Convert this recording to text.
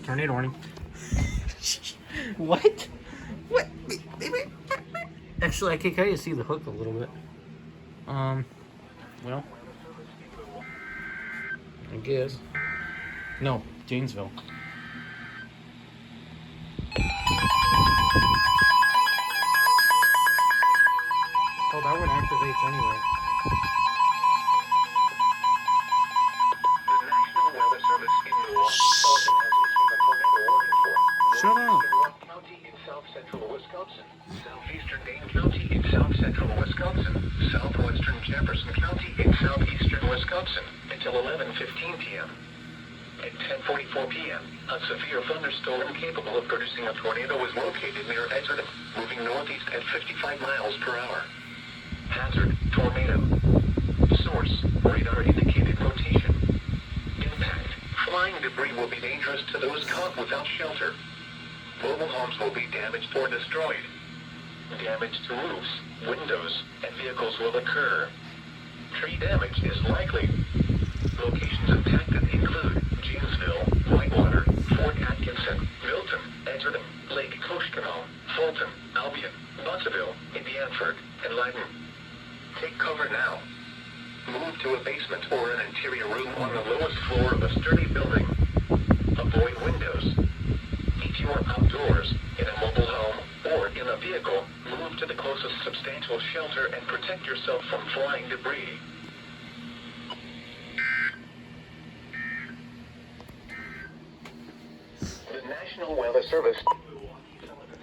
Tornado warning. What? What? Actually, I can kind of see the hook a little bit. Well, I guess. No, Janesville. Oh, that one activates anyway. The National Weather Service in Milwaukee, Sullivan has issued a tornado warning for Shut up. Rock County in south-central Wisconsin, southeastern Dane County in south-central Wisconsin, southwestern Jefferson County in southeastern Wisconsin until 11:15 p.m. At 10:44 p.m., a severe thunderstorm capable of producing a tornado was located near Edgerton, moving northeast at 55 miles per hour. Hazard, tornado. Source, radar indicated rotation. Impact, flying debris will be dangerous to those caught without shelter. Mobile homes will be damaged or destroyed. Damage to roofs, windows, and vehicles will occur. Tree damage is likely. Locations impacted include Janesville, Whitewater, Fort Atkinson, Milton, Edgerton, Lake Koshkonong, Fulton, Albion, Buttsville, Indianford, and Leiden. Take cover now. Move to a basement or an interior room on the lowest floor of a sturdy building. Avoid windows. If you are outdoors, in a mobile home, or in a vehicle, move to the closest substantial shelter and protect yourself from flying debris. The National Weather Service